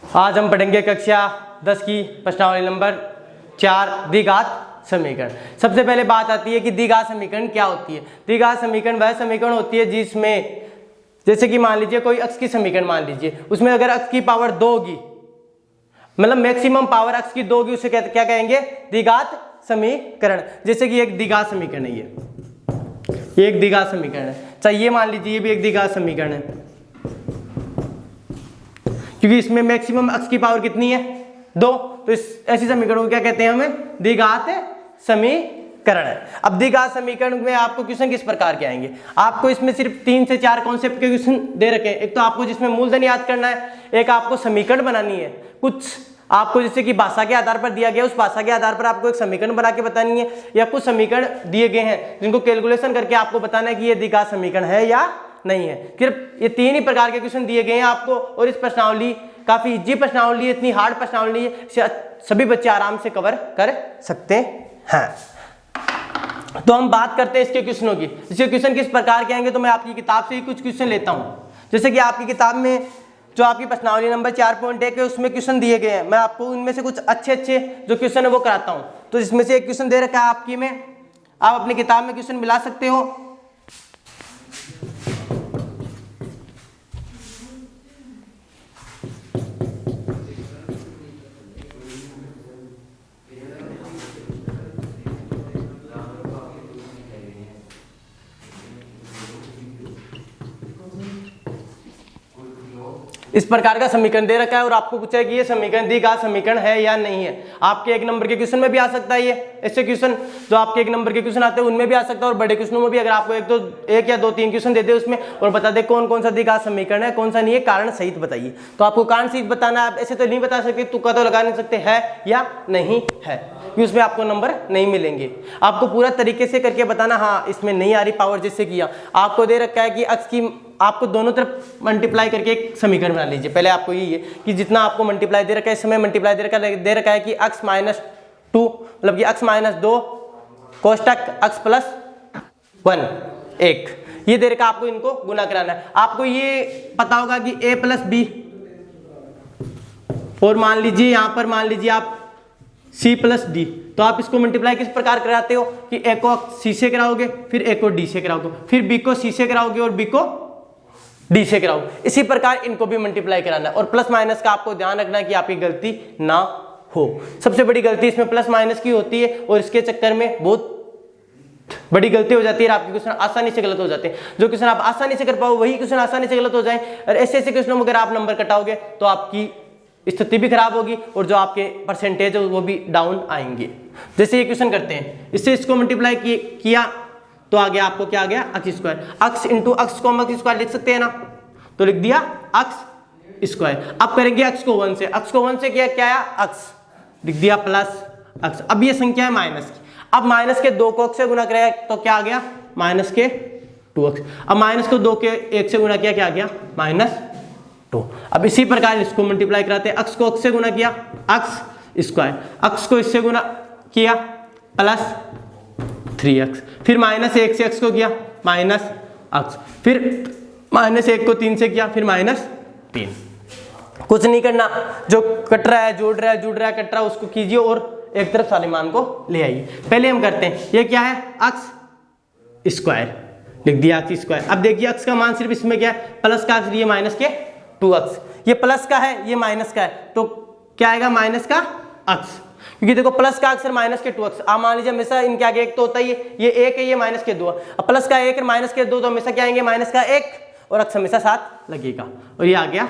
आज हम पढ़ेंगे कक्षा 10 की प्रश्नावली नंबर 4 द्विघात समीकरण। सबसे पहले बात आती है कि द्विघात समीकरण क्या होती है। द्विघात समीकरण वह समीकरण होती है जिसमें जैसे कि मान लीजिए कोई अक्ष की समीकरण मान लीजिए, उसमें अगर अक्ष की पावर 2 होगी, मतलब मैक्सिमम पावर अक्ष की 2 होगी, उसे क्या कहेंगे? द्विघात समीकरण। जैसे कि एक द्विघात समीकरण है, ये एक द्विघात समीकरण है। चाहिए ये मान लीजिए ये भी एक द्विघात समीकरण है, क्योंकि इसमें मैक्सिमम अक्ष की पावर कितनी है? 2। तो इस ऐसी समीकरण को क्या कहते हैं? हमें द्विघात समीकरण है। अब द्विघात समीकरण में आपको क्वेश्चन किस प्रकार के आएंगे? आपको इसमें सिर्फ 3 से 4 कॉन्सेप्ट के क्वेश्चन दे रखे हैं। एक तो आपको जिसमें मूलधन याद करना है, एक आपको समीकरण बनानी है, कुछ आपको जैसे कि भाषा के आधार पर दिया गया, उस भाषा के आधार पर आपको एक समीकरण बना के बतानी है, या कुछ समीकरण दिए गए हैं जिनको कैलकुलेशन करके आपको बताना है कि ये द्विघात समीकरण है या नहीं है। सिर्फ ये 3 ही प्रकार के क्वेश्चन दिए गए हैं आपको, और इस प्रश्नावली काफी इजी प्रश्नावली है, इतनी हार्ड प्रश्नावली है, सभी बच्चे आराम से कवर कर सकते हैं। तो हम बात करते हैं इसके क्वेश्चनों की। इसके क्वेश्चन किस प्रकार के आएंगे, तो मैं आपकी किताब से ही कुछ क्वेश्चन लेता हूं। जैसे कि आपकी किताब में जो आपकी प्रश्नावली नंबर 4.1 है, उसमें क्वेश्चन दिए गए हैं। मैं आपको उनमें से कुछ अच्छे जो क्वेश्चन है वो कराता हूं। तो इसमें से एक क्वेश्चन दे रखा है आपकी में, आप अपनी किताब में क्वेश्चन मिला सकते हो। इस प्रकार का समीकरण दे रखा है और आपको पूछा है कि ये समीकरण द्विघात समीकरण है या नहीं है। आपके 1 नंबर के क्वेश्चन में भी आ सकता है, ये ऐसे क्वेश्चन जो आपके 1 नंबर के क्वेश्चन आते हैं उनमें भी आ सकता है, और बड़े क्वेश्चनों में भी अगर आपको एक या 2-3 क्वेश्चन दे दे उसमें और बता दे कौन कौन सा द्विघात समीकरण है, कौन सा नहीं है, कारण सहित बताइए। तो आपको कारण सहित बताना है, आप ऐसे तो नहीं बता सकते, तुक्का तो लगा नहीं सकते है या नहीं है, कि उसमें आपको नंबर नहीं मिलेंगे। आपको पूरा तरीके से करके बताना, हाँ इसमें नहीं आ रही पावर, जैसे किया आपको दे रखा है कि अक्ष की आपको दोनों तरफ मल्टीप्लाई करके एक समीकरण बना लीजिए। पहले आपको यही है कि जितना आपको मल्टीप्लाई दे रखा है, इस समय मल्टीप्लाई दे रखा है कि x -2 मतलब कि x -2 कोष्टक x +1 1 ये दे रखा, आपको इनको गुना कराना है। आपको ये पता होगा कि a + b, और मान लीजिए यहां पर मान लीजिए आप c + d, तो आप इसको मल्टीप्लाई किस प्रकार कराते हो कि a को c से कराओगे, फिर a को d से कराओगे, फिर b को c से कराओगे और b को डी से कराओ। इसी प्रकार इनको भी मल्टीप्लाई कराना है, और प्लस माइनस का आपको ध्यान रखना है कि आपकी गलती ना हो। सबसे बड़ी गलती इसमें प्लस माइनस की होती है, और इसके चक्कर में बहुत बड़ी गलती हो जाती है, आपके क्वेश्चन आसानी से गलत हो जाते हैं। जो क्वेश्चन आप आसानी से कर पाओ वही क्वेश्चन आसानी से गलत हो जाए, और ऐसे ऐसे क्वेश्चनों में अगर आप नंबर कटाओगे तो आपकी स्थिति भी खराब होगी, और जो आपके परसेंटेज है वो भी डाउन आएंगे। जैसे ये क्वेश्चन करते हैं, इससे इसको मल्टीप्लाई किया तो आ गया आपको क्या आ गया? x square. x into x को हम x स्क्वायर लिख सकते हैं ना, तो लिख दिया x स्क्वायर। अब करेंगे x को 1 से, x को 1 से किया क्या आया? x, लिख दिया प्लस x। अब ये संख्या है माइनस की, अब माइनस के 2 को x से गुना करें तो क्या आ गया? माइनस के 2x। अब माइनस को 2 के 1 से गुना किया, क्या आ गया? -2। अब इसी प्रकार इसको मल्टीप्लाई कराते हैं, x को x से गुना किया x स्क्वायर, x को इससे गुना किया प्लस 3x, फिर -1 से x को किया -x, फिर -1 को 3 से किया, फिर -3। कुछ नहीं करना, जो कट रहा है जोड़ रहा है, जुड़ रहा है कट रहा है, उसको कीजिए और एक तरफ सारे मान को ले आइए। पहले हम करते हैं, ये क्या है? x स्क्वायर, लिख दिया x स्क्वायर। अब देखिए x का मान सिर्फ इसमें क्या है? प्लस का, ये माइनस के 2x, ये प्लस का है ये माइनस का है, तो क्या आएगा? माइनस का x, क्योंकि देखो प्लस का अक्सर माइनस के 2x। आप मान लीजिए हमेशा इनके आगे 1 तो होता ही है, ये 1 है ये माइनस के 2। अब प्लस का 1 और माइनस के 2 तो हमेशा क्या आएंगे? माइनस का 1, और x हमेशा साथ लगेगा, और ये आ गया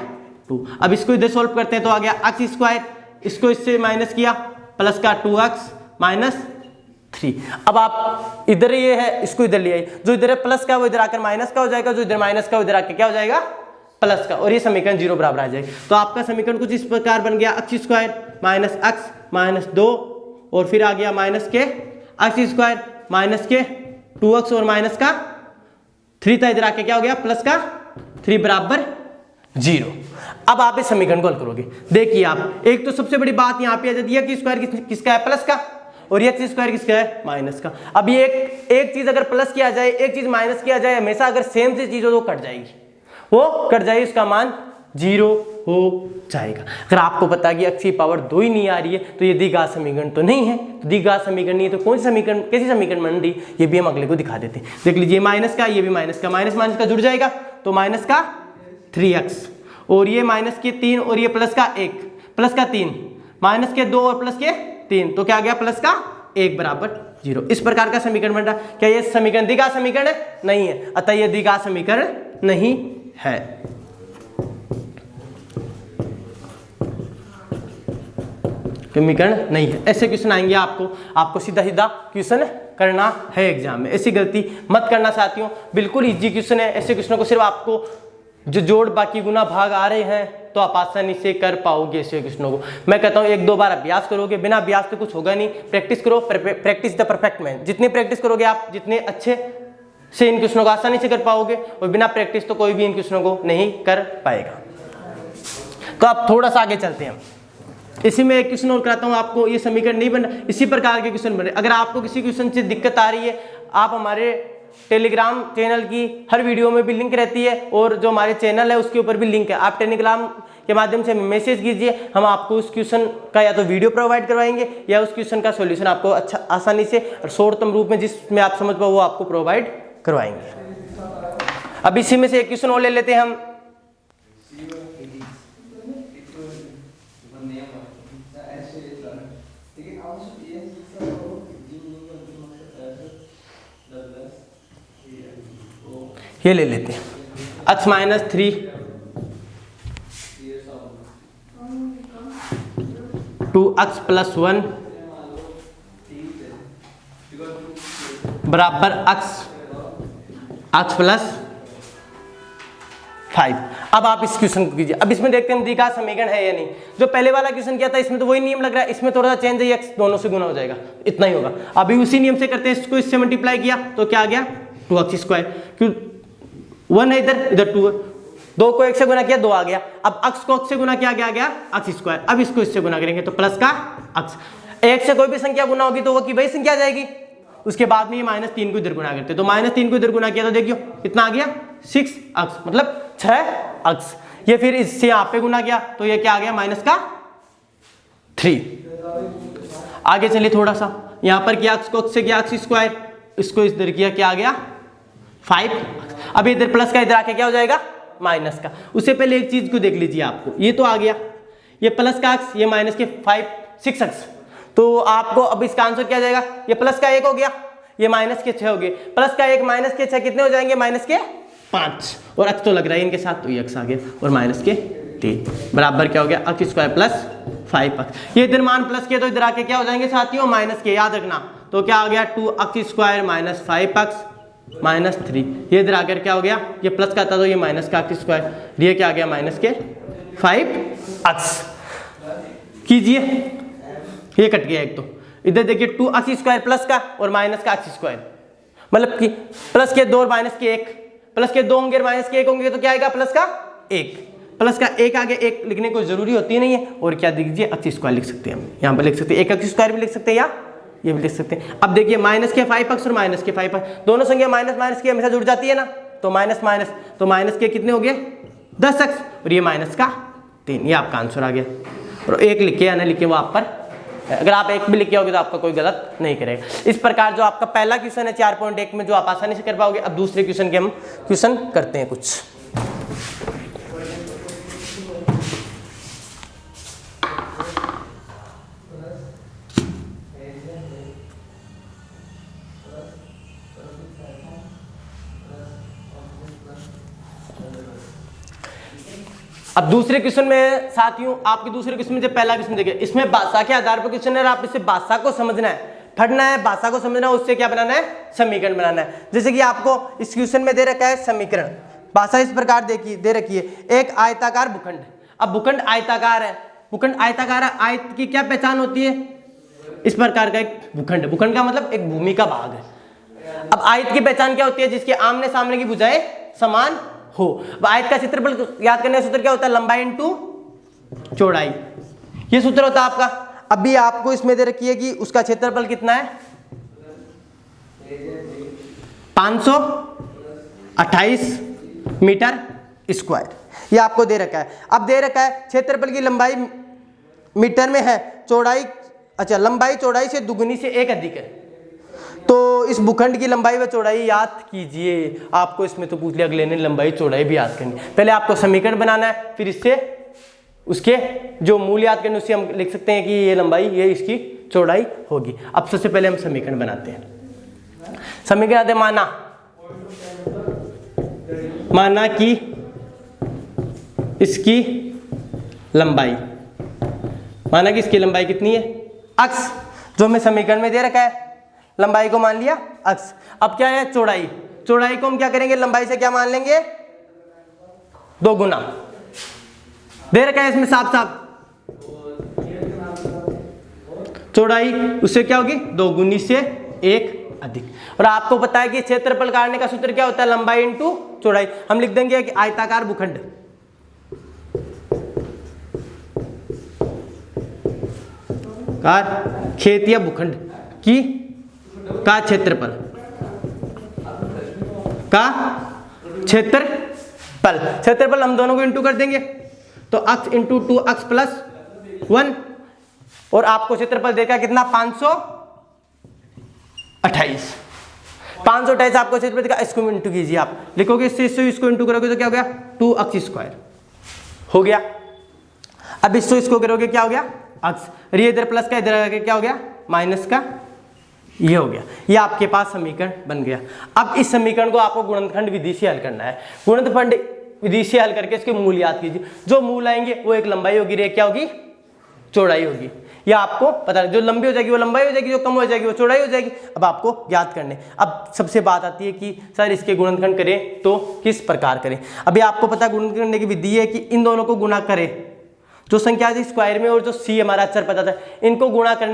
2। अब इसको इधर सोल्व करते हैं तो आ गया x स्क्वायर, इसको इससे माइनस किया प्लस का 2x -3। अब आप इधर ये है इसको इधर ले आइए, जो इधर है प्लस का वो इधर आकर माइनस का हो जाएगा, जो इधर माइनस का वो इधर आकर क्या हो जाएगा? प्लस का, और ये समीकरण 0 बराबर आ जाएगा। तो आपका समीकरण कुछ इस प्रकार बन गया, x स्क्वायर -x -2, और फिर आ गया माइनस के x स्क्वायर माइनस के 2x और माइनस का 3 था, इधर आके क्या हो गया? प्लस का 3 बराबर 0। अब आप इस समीकरण को हल करोगे। देखिए आप, एक तो सबसे बड़ी बात यहाँ पे आ जाती है कि स्क्वायर किसका है? प्लस का, और ये x स्क्वायर किसका है? माइनस का। अब ये एक चीज अगर प्लस किया जाए, एक चीज माइनस किया जाए, हमेशा अगर सेम सी चीज हो तो कट जाएगी, वो कट जाएगी, इसका मान 0 हो जाएगा। अगर आपको पता कि x की पावर 2 ही नहीं आ रही है तो ये द्विघात समीकरण तो नहीं है, तो द्विघात समीकरण नहीं है तो कौन सी समीकरण, कैसी समीकरण बन रही, ये भी हम अगले को दिखा देते हैं। देख लीजिए माइनस का, ये भी माइनस का, माइनस माइनस का जुड़ जाएगा तो माइनस का 3x, और ये माइनस के 3 और ये प्लस का 1, प्लस का 3, माइनस के 2 और प्लस के 3, तो क्या गया प्लस का 1 बराबर 0। इस प्रकार का समीकरण बन रहा। क्या ये समीकरण द्विघात समीकरण है? नहीं है, अतः ये द्विघात समीकरण नहीं है। समीकरण नहीं है। ऐसे क्वेश्चन आएंगे आपको सीधा सीधा क्वेश्चन करना है एग्जाम में। ऐसी गलती मत करना साथियों, बिल्कुल इजी क्वेश्चन है। ऐसे क्वेश्चनों को सिर्फ आपको जो जोड़ बाकी गुना भाग आ रहे हैं तो आप आसानी से कर पाओगे। ऐसे क्वेश्चनों को मैं कहता हूँ 1-2 बार अभ्यास करोगे, बिना अभ्यास तो कुछ होगा नहीं। प्रैक्टिस करो, प्रैक्टिस द परफेक्ट मैन। जितनी प्रैक्टिस करोगे आप, जितने अच्छे से इन क्वेश्चनों को आसानी से कर पाओगे, और बिना प्रैक्टिस तो कोई भी इन क्वेश्चनों को नहीं कर पाएगा। तो आप थोड़ा सा आगे चलते हैं। इसी में एक क्वेश्चन और कराता हूँ आपको। ये समीकरण नहीं बन रहा, इसी प्रकार के क्वेश्चन बन रहे। अगर आपको किसी क्वेश्चन से दिक्कत आ रही है, आप हमारे टेलीग्राम चैनल की हर वीडियो में भी लिंक रहती है, और जो हमारे चैनल है उसके ऊपर भी लिंक है। आप टेलीग्राम के माध्यम से मैसेज कीजिए, हम आपको उस क्वेश्चन का या तो वीडियो प्रोवाइड करवाएंगे या उस क्वेश्चन का सॉल्यूशन आपको अच्छा आसानी से और शॉर्टतम रूप में जिसमें आप समझ पाओ वो आपको प्रोवाइड करवाएंगे। अब इसी में से एक क्वेश्चन और ले लेते हैं हम। ये ले लेते हैं x माइनस 3 2x प्लस 1 बराबर x प्लस 5। अब आप इस क्वेश्चन को कीजिए। अब इसमें देखते हैं द्विघात समीकरण है या नहीं। जो पहले वाला क्वेश्चन किया था इसमें तो वही नियम लग रहा है, इसमें थोड़ा सा चेंज है, x दोनों से गुना हो जाएगा, इतना ही होगा। अभी उसी नियम से करते हैं, इसको इससे मल्टीप्लाई किया तो क्या आ गया 2x स्क्वायर, क्यों 1 है इधर 2 है, 2 को 1 से गुना किया 2 आ गया। अब x को x से गुना किया गया x स्क्वायर। अब इसको इससे गुना करेंगे तो प्लस का x। 1 से कोई भी संख्या गुना होगी तो वो की वही संख्या आ जाएगी। उसके बाद में ये -3 को इधर गुना करते तो -3 को इधर गुना किया तो देखियो कितना आ गया 6x, मतलब 6x। ये फिर इससे यहाँ पे गुना किया तो ये क्या आ गया -3। आगे चलिए थोड़ा सा, यहाँ पर किया x को x से किया x स्क्वायर, इसको इधर किया क्या आ गया 5। अब इधर प्लस का इधर आके क्या हो जाएगा माइनस का। उससे पहले एक चीज को देख लीजिए, आपको ये तो आ गया, ये प्लस का x, ये माइनस के 6x। तो आपको अब इसका आंसर क्या जाएगा, ये प्लस का 1 हो गया, ये माइनस के 6 हो गए। प्लस का 1 माइनस के 6 कितने हो जाएंगे माइनस के 5, और x तो लग रहा है इनके साथ तो ये x आ गया, और माइनस के 3 बराबर क्या हो गया x स्क्वायर प्लस 5x। ये इधर मान प्लस के तो इधर आके क्या हो जाएंगे साथियों माइनस के, याद रखना। तो क्या हो गया 2x स्क्वायर माइनस 5x -3। ये इधर आकर क्या हो गया, ये प्लस का था तो ये माइनस का x स्क्वायर, ये क्या आ गया माइनस के 5x। कीजिए, ये कट गया एक, तो इधर देखिए 2x स्क्वायर प्लस का और माइनस का x स्क्वायर, मतलब कि प्लस के 2 और माइनस के 1, प्लस के 2 होंगे और माइनस के 1 होंगे तो क्या आएगा प्लस का 1। प्लस का 1 आगे 1 लिखने को जरूरी होती नहीं है, और क्या दीजिए x स्क्वायर लिख सकते हैं हम, यहाँ पर लिख सकते हैं 1x स्क्वायर भी लिख सकते हैं या ये भी लिख सकते हैं। अब देखिए माइनस के 5x और माइनस के 5x, दोनों संख्या माइनस के हमेशा जुड़ जाती है ना, तो माइनस तो माइनस के कितने हो गए 10x, और ये माइनस का 3। ये आपका आंसर आ गया। और 1 लिखे या ना लिखे वो आप पर, अगर आप 1 भी लिखे होगे तो आपका कोई गलत नहीं करेगा। इस प्रकार जो आपका पहला क्वेश्चन है 4.1 में जो आप आसानी से कर पाओगे। अब दूसरे क्वेश्चन के हम क्वेश्चन करते हैं कुछ। अब दूसरे क्वेश्चन में साथियों, आपके दूसरे क्वेश्चन में जो पहला क्वेश्चन देखिए, इसमें भाषा के आधार पर क्वेश्चन है, आप इसे भाषा को समझना है, पढ़ना है, भाषा को समझना है, उससे क्या बनाना है समीकरण बनाना है। जैसे कि आपको इस क्वेश्चन में दे रखा है समीकरण, भाषा इस प्रकार देखिए दे रखी है, एक आयताकार भूखंड। अब भूखंड आयताकार है, भूखंड आयताकार है, आयत की क्या पहचान होती है, इस प्रकार का एक भूखंड, भूखंड का मतलब एक भूमि का भाग है। अब आयत की पहचान क्या होती है, जिसके आमने सामने की भुजाएं समान हो। आयत का क्षेत्रफल याद करने का सूत्र क्या होता है, लंबाई इंटू चौड़ाई, ये सूत्र होता है आपका। अभी आपको इसमें दे रखी है कि उसका क्षेत्रफल कितना है 528 मीटर स्क्वायर। ये आपको दे रखा है। अब दे रखा है क्षेत्रफल की लंबाई मीटर में है, चौड़ाई, अच्छा लंबाई चौड़ाई से दुगुनी से 1 अधिक है। तो इस भूखंड की लंबाई व चौड़ाई याद कीजिए। आपको इसमें तो पूछ लिया अगले ने, लंबाई चौड़ाई भी याद करनी। पहले आपको समीकरण बनाना है, फिर इससे उसके जो मूल याद करने, उससे हम लिख सकते हैं कि ये लंबाई, ये इसकी चौड़ाई होगी। अब सबसे पहले हम समीकरण बनाते हैं। समीकरण आते, माना कि इसकी लंबाई, माना कि इसकी लंबाई कितनी है, अक्स जो हमें समीकरण में दे रखा है, लंबाई को मान लिया अक्स। अब क्या है चौड़ाई, चौड़ाई को हम क्या करेंगे, लंबाई से क्या मान लेंगे, 2 गुना। दे रखा है इसमें साफ साफ, चौड़ाई उससे क्या होगी, 2 गुनी से 1 अधिक। और आपको पता है कि क्षेत्रफल काटने का सूत्र क्या होता है, लंबाई इंटू चौड़ाई। हम लिख देंगे कि आयताकार भूखंड कार खेत या भूखंड की का क्षेत्रफल क्षेत्रफल हम दोनों को इंटू कर देंगे, तो अक्स इंटू 2 अक्स प्लस 1, और आपको क्षेत्रफल देखा कितना, 528 आपको क्षेत्रफल देखा। इसको इंटू कीजिए, आप लिखोगे इससे इसको इंटू करोगे तो क्या हो गया, 2 अक्स स्क्वायर हो गया। अब इसको करोगे क्या हो गया, अक्स, ये इधर प्लस का, इधर आके क्या हो गया, माइनस का, ये हो गया। ये आपके पास समीकरण बन गया। अब इस समीकरण को आपको गुणनखंड विधि से हल करना है। गुणनखंड विधि से हल करके इसके मूल याद कीजिए। जो मूल आएंगे वो एक लंबाई होगी, एक क्या होगी, चौड़ाई होगी। ये आपको पता है, जो लंबी हो जाएगी वो लंबाई हो जाएगी, जो कम हो जाएगी वो चौड़ाई हो जाएगी। अब आपको याद करने, अब सबसे बात आती है कि सर इसके गुणनखंड करें तो किस प्रकार करें। अभी आपको पता है गुणनखंड करने की विधि है कि इन दोनों को गुणा करें, जो संख्या है स्क्वायर में और जो सी हमारा अक्षर पता था, इनको गुणा कर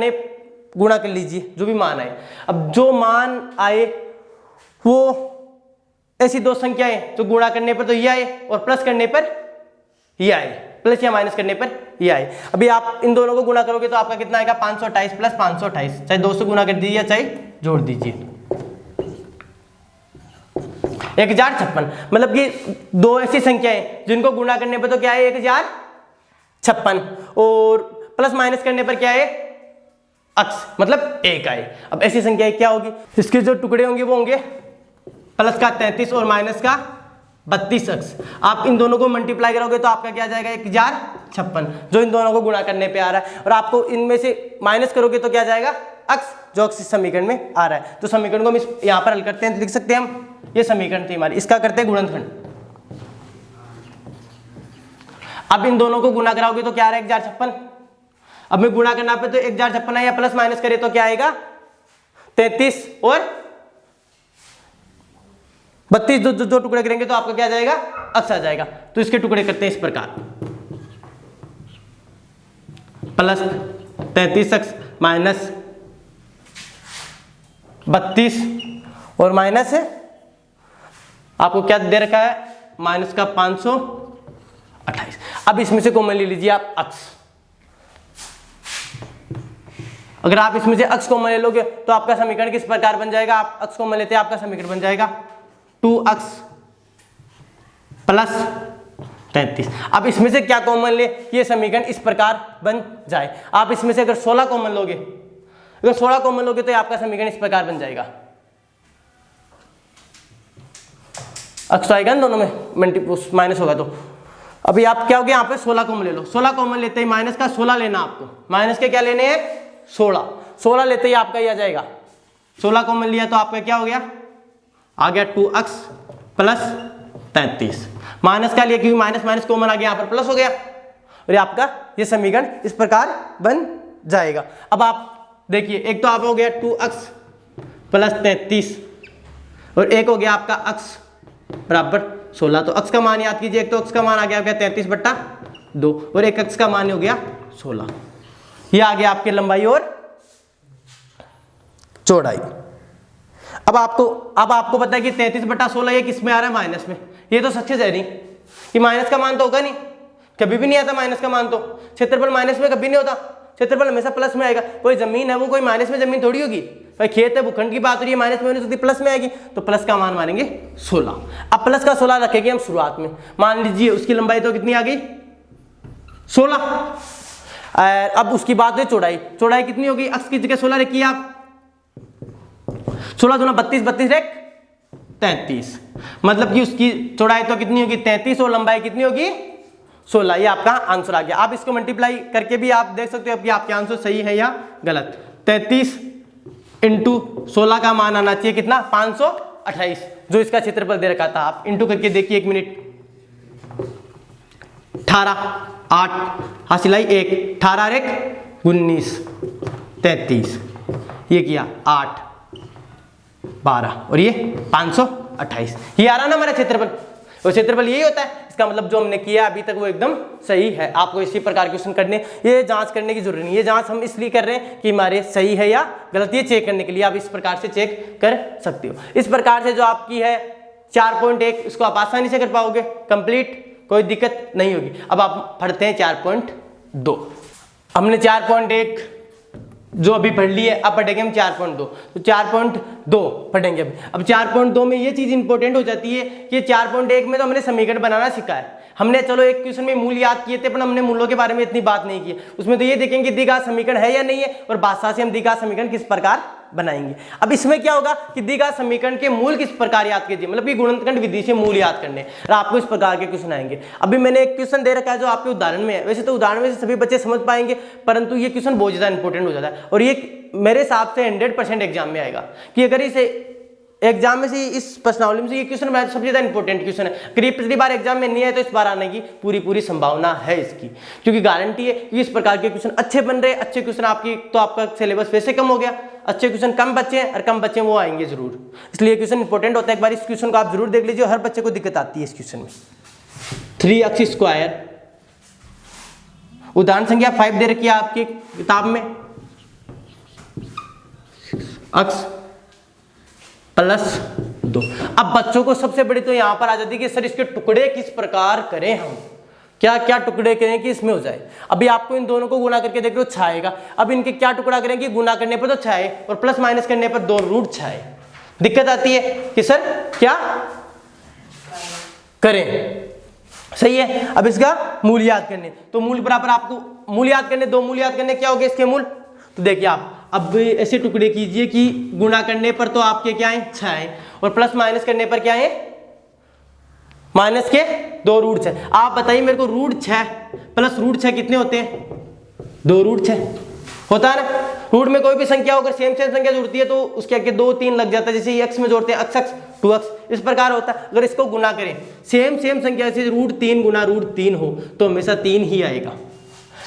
लीजिए जो भी मान आए। अब जो मान आए वो ऐसी 2 संख्याएं जो गुणा करने पर तो ये आए और प्लस करने पर ये आए, प्लस या माइनस करने पर ये आए। अभी आप इन दोनों को गुणा करोगे तो आपका कितना आएगा, 528 प्लस 528, चाहे 2 से गुणा कर दीजिए चाहे जोड़ दीजिए, 1056। मतलब कि 2 ऐसी संख्याएं जिनको गुणा करने पर तो क्या है, 1056, और प्लस माइनस करने पर क्या है, अक्स, मतलब 1 आए। अब ऐसी संख्या क्या होगी, इसके जो टुकड़े होंगे वो होंगे प्लस का 33 और माइनस का 32 अक्स। आप इन दोनों को मल्टीप्लाई करोगे तो आपका क्या जाएगा, 1056, जो इन दोनों को गुणा करने पे आ रहा है। और आपको इनमें से माइनस करोगे तो क्या जाएगा, अक्स, जो अक्स इस समीकरण में आ रहा है। तो समीकरण को हम यहाँ पर हल करते हैं, लिख सकते हैं हम, ये समीकरण थी हमारी, इसका करते हैं गुणनखंड। अब इन दोनों को गुणा कराओगे तो क्या आ रहा है, 1056। अब मैं गुणा करना पे तो 1056 है, या प्लस माइनस करे तो क्या आएगा, 33 और 32, जो टुकड़े करेंगे तो आपका क्या जाएगा, अक्स आ जाएगा। तो इसके टुकड़े करते हैं इस प्रकार, प्लस 33 अक्स माइनस 32 और माइनस है आपको क्या दे रखा है, माइनस का 528। अब इसमें से कॉमन ले लीजिए आप अक्स। अगर आप इसमें से अक्स कॉमन ले लोगे तो आपका समीकरण किस प्रकार बन जाएगा, आप अक्स कॉमन लेते हैं, आपका समीकरण बन जाएगा 2x प्लस 33। अब इसमें से क्या कॉमन ले, ये समीकरण इस प्रकार बन जाए। आप इसमें से अगर 16 कॉमन लोगे, अगर 16 कॉमन लोगे तो आपका समीकरण इस प्रकार बन जाएगा, अक्स आएगा दोनों में, माइनस होगा तो। अभी आप क्या हो गया, यहाँ पे 16 कॉमन ले लो, 16 कॉमन लेते ही माइनस का 16 लेना आपको, माइनस के क्या लेने हैं, 16 लेते ही आपका ये आ जाएगा, 16 कॉमन लिया तो आपका क्या हो गया, आ गया 2x प्लस 33। माइनस का लिया क्योंकि माइनस माइनस कॉमन आ गया, यहाँ पर प्लस हो गया, और आपका ये समीकरण इस प्रकार बन जाएगा। अब आप देखिए, एक तो आप हो गया 2x प्लस 33 और एक हो गया आपका x बराबर 16। तो x का मान याद कीजिए, एक तो x का मान आ गया 33/2 और एक x का मान हो गया 16। ये आ गया आपके लंबाई और चौड़ाई। अब आपको पता है कि 33/16 ये किस में आ रहा है, माइनस में। ये तो सक्सेस है नहीं कि माइनस का मान तो होगा नहीं, कभी भी नहीं आता माइनस का मान, तो क्षेत्रफल माइनस में कभी नहीं होता। क्षेत्रफल हमेशा प्लस में आएगा। कोई जमीन है वो कोई माइनस में जमीन थोड़ी होगी भाई, खेत है भूखंड की बात हो रही है, माइनस में होनी चाहिए, प्लस में आएगी, तो प्लस का मान मानेंगे 16। अब प्लस का 16 रखेंगे हम शुरुआत में, मान लीजिए उसकी लंबाई तो कितनी आ गई 16। अब उसकी बात है चौड़ाई, चौड़ाई कितनी होगी, अक्स की जगह 16 रखिए आप, 16 दूना 32, 32 रेख 33, मतलब कि उसकी चौड़ाई तो कितनी होगी 33 और लंबाई कितनी होगी 16। ये आपका आंसर आ गया। आप इसको मल्टीप्लाई करके भी आप देख सकते हो कि आपके आंसर सही है या गलत। 33 इंटू 16 का मान आना चाहिए कितना 528, जो इसका क्षेत्रफल दे रखा था। आप इंटू करके देखिए 1 मिनट, 18 8 हासिलाई 1, 18 रेख 19 33, ये किया 8 12 और ये 528, ये आ रहा ना हमारा क्षेत्रफल। और क्षेत्रफल यही होता है, इसका मतलब जो हमने किया अभी तक वो एकदम सही है। आपको इसी प्रकार क्वेश्चन करने, ये जांच करने की जरूरत नहीं है, ये जांच हम इसलिए कर रहे हैं कि हमारे सही है या गलत, ये चेक करने के लिए आप इस प्रकार से चेक कर सकते हो। इस प्रकार से जो आपकी है 4.1, इसको आप आसानी से कर पाओगे कंप्लीट, कोई दिक्कत नहीं होगी। अब आप पढ़ते हैं 4.2। हमने 4.1 जो अभी पढ़ ली है, अब पढ़ेंगे हम 4.2। तो 4.2 पढ़ेंगे अभी। अब 4.2 में ये चीज इंपॉर्टेंट हो जाती है कि 4.1 में तो हमने समीकरण बनाना सीखा है हमने। चलो एक क्वेश्चन में मूल याद किए थे, पर हमने मूलों के बारे में इतनी बात नहीं की। उसमें तो ये देखेंगे द्विघात समीकरण है या नहीं है, और भाषा से हम द्विघात समीकरण किस प्रकार बनाएंगे। अब इसमें क्या होगा कि द्विघात समीकरण के मूल किस प्रकार याद कीजिए, मतलब कि गुणनखंड विधि से मूल याद करने, और आपको इस प्रकार के क्वेश्चन आएंगे। अभी मैंने एक क्वेश्चन दे रखा है जो आपके उदाहरण में है, वैसे तो उदाहरण में से सभी बच्चे समझ पाएंगे, परंतु ये क्वेश्चन बहुत ज्यादा इंपॉर्टेंट हो जाता है, और ये मेरे हिसाब से 100% एग्जाम में आएगा। कि अगर इसे एग्जाम में से इस प्रश्नावली में से ये क्वेश्चन सबसे ज्यादा इंपॉर्टेंट क्वेश्चन है। करीब पिछली बार एग्जाम में नहीं आया तो इस बार आने की पूरी संभावना है इसकी, क्योंकि गारंटी है कि इस प्रकार के क्वेश्चन अच्छे बन रहे। अच्छे क्वेश्चन आपकी, तो आपका सिलेबस वैसे कम हो गया, अच्छे क्वेश्चन कम बच्चे हैं, और कम बच्चे वो आएंगे जरूर, इसलिए क्वेश्चन इंपॉर्टेंट होता है। एक बार इस क्वेश्चन को आप जरूर देख लीजिए, हर बच्चे को दिक्कत आती है इस क्वेश्चन में। 3x², उदाहरण संख्या 5 दे रखी है आपकी किताब में, x +2। अब बच्चों को सबसे बड़ी तो यहां पर आ जाती है कि सर इसके टुकड़े किस प्रकार करें, हम क्या क्या टुकड़े करें कि इसमें हो जाए। अभी आपको इन दोनों को गुणा करके देख लो 6 आएगा। अब इनके क्या टुकड़ा करें कि गुणा करने पर तो 6 है और प्लस माइनस करने पर 2√6 है। दिक्कत आती है कि सर क्या करें, सही है। अब इसका मूल याद करने, तो मूल बराबर आपको मूल याद करने, 2 मूल याद करने, क्या हो गया इसके मूल। तो देखिए आप अब ऐसे टुकड़े कीजिए कि गुणा करने पर तो आपके क्या है 6 है, और प्लस माइनस करने पर क्या है माइनस के 2√6। आप बताइए मेरे को √6 प्लस √6 कितने होते हैं, 2√6 होता है ना। रूट में कोई भी संख्या अगर सेम संख्या जुड़ती है तो उसके आगे 2 3 लग जाता है, जैसे एक्स में जोड़ते हैं x 2x, इस प्रकार होता है। अगर इसको गुना करें सेम संख्या से √3 गुना √3 हो तो हमेशा 3 ही आएगा।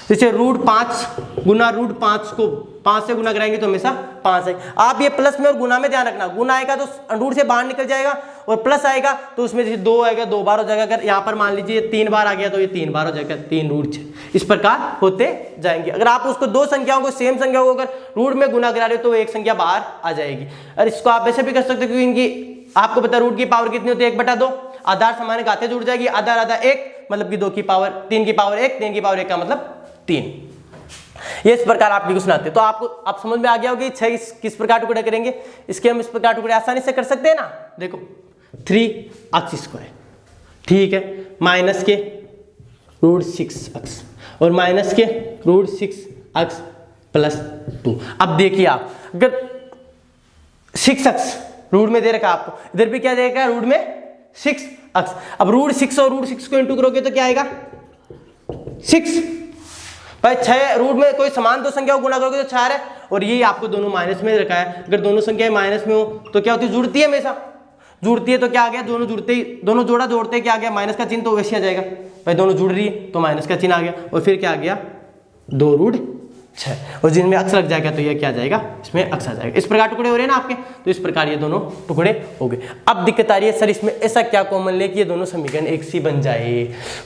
जैसे √5 गुना √5 को 5 से गुना कराएंगे तो हमेशा 5 आएगा। आप ये प्लस में और गुना में ध्यान रखना, गुना आएगा तो रूट से बाहर निकल जाएगा, और प्लस आएगा तो उसमें जैसे 2 आएगा 2 बार हो जाएगा। अगर यहाँ पर मान लीजिए 3 बार आ गया तो ये 3 बार हो जाएगा, 3√6, इस प्रकार होते जाएंगे। अगर आप उसको 2 संख्याओं को सेम संख्याओं को अगर रूट में गुना करा रहे हो तो एक संख्या बाहर आ जाएगी। और इसको आप ऐसे भी कर सकते हो क्योंकि इनकी आपको पता रूट की पावर कितनी होती है 1/2, आधार समान घाते जुड़ जाएगी, आधार आधा 1 मतलब कि 2 की पावर 3 की पावर 1, 3 की पावर 1 का मतलब 3। ये इस प्रकार आपके क्वेश्चन आते हैं। तो आपको आप समझ में आ गया होगा 6 किस प्रकार टुकड़े करेंगे। इसके हम इस प्रकार टुकड़े आसानी से कर सकते हैं ना। देखो 3x², ठीक है, माइनस के √6x और माइनस के √6x +2। अब देखिए आप अगर 6x रूट में दे रखा आपको, इधर भी क्या देगा रूट में 6x। अब √6 और √6 को इंटू करोगे तो क्या आएगा 6 भाई 6। रूट में कोई समान 2 संख्या को गुणा करोगे तो 4 है, और ये आपको दोनों माइनस में रखा है। अगर दोनों संख्याएं माइनस में हो तो क्या होती है, जुड़ती है, हमेशा जुड़ती है। तो क्या आ गया, दोनों जुड़ते ही दोनों जोड़ा जोड़ते ही क्या आ गया माइनस का चिन्ह, तो वैसे आ जाएगा भाई दोनों जुड़ रही है तो माइनस का चिन्ह आ गया, और फिर क्या आ गया 2√6, और जिनमें अक्स लग जाएगा तो ये क्या आ जाएगा, इसमें अक्स आ जाएगा। इस प्रकार टुकड़े हो रहे हैं ना आपके, तो इस प्रकार ये दोनों टुकड़े हो गए। अब दिक्कत आ रही है सर इसमें ऐसा क्या कॉमन ले कि ये दोनों समीकरण एक सी बन जाए।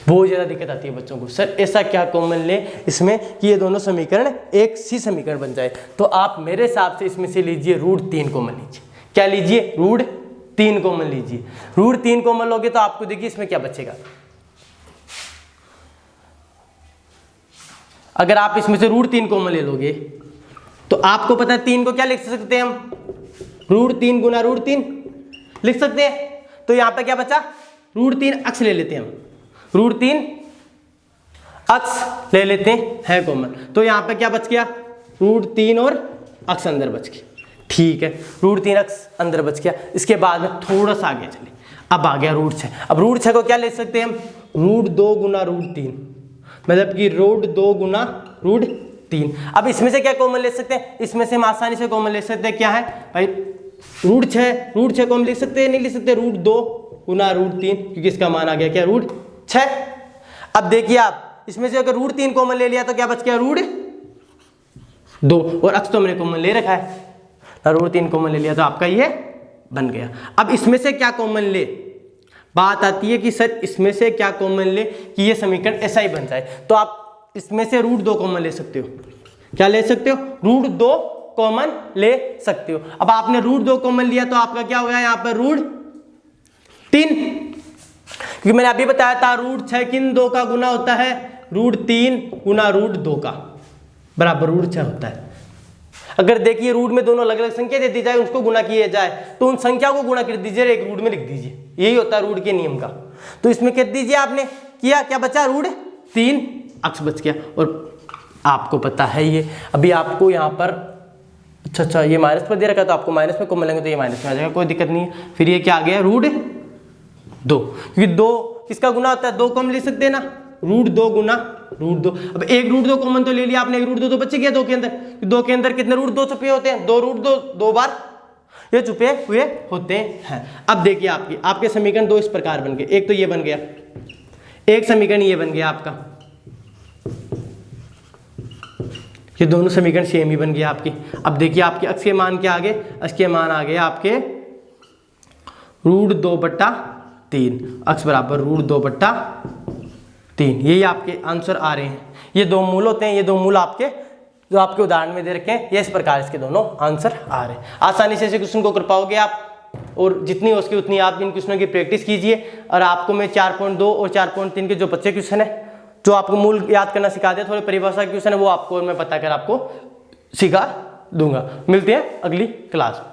बहुत ज्यादा दिक्कत आती है बच्चों को, सर ऐसा क्या कॉमन ले इसमें कि ये दोनों समीकरण एक सी समीकरण बन जाए। तो आप मेरे हिसाब से इसमें से लीजिए √3 कॉमन लीजिए। क्या लीजिए, √3 कॉमन लीजिए। √3 कॉमन लोगे तो आपको देखिए इसमें क्या बचेगा, अगर आप इसमें से √3 कॉमन ले लोगे तो आपको पता है 3 को क्या लिख सकते हैं हम, √3 गुना √3 लिख सकते हैं। तो यहां पे क्या बचा, √3 अक्स ले लेते हैं हम, √3 अक्स ले लेते हैं कॉमन। तो यहां पे क्या बच गया, √3 और अक्स अंदर बच गया। ठीक है, √3 अक्स अंदर बच गया। इसके बाद में थोड़ा सा आगे चले, अब आ गया √6। अब √6 को क्या ले सकते हैं हम, √2 गुना √3, मतलब कि √2 गुना √3। अब इसमें से क्या कॉमन ले सकते हैं, इसमें से हम आसानी से कॉमन ले सकते हैं, क्या है भाई, √6 को हम लिख सकते हैं, नहीं लिख सकते, √2 गुना √3, क्योंकि इसका मान आ गया क्या, √6। अब देखिए आप इसमें से अगर √3 कॉमन ले लिया तो क्या बच गया, √2, और अक्स तो हमने कॉमन ले रखा है, √3 कॉमन ले लिया तो आपका ये बन गया। अब इसमें से क्या कॉमन ले, बात आती है कि सर इसमें से क्या कॉमन ले कि ये समीकरण ऐसा ही बन जाए। तो आप इसमें से √2 कॉमन ले सकते हो, क्या ले सकते हो, √2 कॉमन ले सकते हो। अब आपने √2 कॉमन लिया तो आपका क्या हो गया यहाँ पर, √3, क्योंकि मैंने अभी बताया था √6 किन 2 का गुना होता है, √3 गुना √2 का बराबर √6 होता है। अगर देखिए रूट में दोनों अलग अलग संख्या दे दी जाए, उसको गुना किया जाए, तो उन संख्या को गुना कर दीजिए, एक रूट में लिख दीजिए, यही होता है रूट के नियम का। तो इसमें कर दीजिए, आपने किया, क्या बचा, √3 अक्स बच गया। और आपको पता है ये अभी आपको यहाँ पर, अच्छा ये माइनस पर दे रखा, तो आपको माइनस में कॉमन लेंगे तो ये माइनस में आ जाएगा, कोई दिक्कत नहीं है। फिर ये क्या आ गया, √2, क्योंकि 2 किसका गुना होता है, 2 को हम ले सकते हैं ना, √2 गुना √2। अब एक √2 कॉमन तो ले लिया आपने, एक √2 तो बच गया 2 के अंदर, 2 के अंदर कितने √2 छुपे होते हैं, 2 √2 2 बार ये छुपे हुए होते हैं। अब देखिए आपके समीकरण 2 इस प्रकार बन गए, एक तो ये बन गया, एक समीकरण ये बन गया आपका, ये दोनों समीकरण सेम ही बन गया आपकी। अब देखिए आपके अक्स के मान क्या आ गए, अक्स के मान आ गए आपके √2/3, अक्स बराबर √2/3, यही आपके आंसर आ रहे हैं। ये 2 मूल होते हैं, ये 2 मूल आपके जो आपके उदाहरण में दे रखे हैं, ये इस प्रकार इसके दोनों आंसर आ रहे हैं। आसानी से इस क्वेश्चन को कर पाओगे आप, और जितनी हो सके उतनी आप इन क्वेश्चनों की प्रैक्टिस कीजिए। और आपको मैं 4.2 और 4.3 के जो बच्चे क्वेश्चन है, जो आपको मूल याद करना सिखा दे, थोड़े परिभाषा के क्वेश्चन है, वो आपको मैं पता कर आपको सिखा दूंगा। मिलते हैं अगली क्लास में।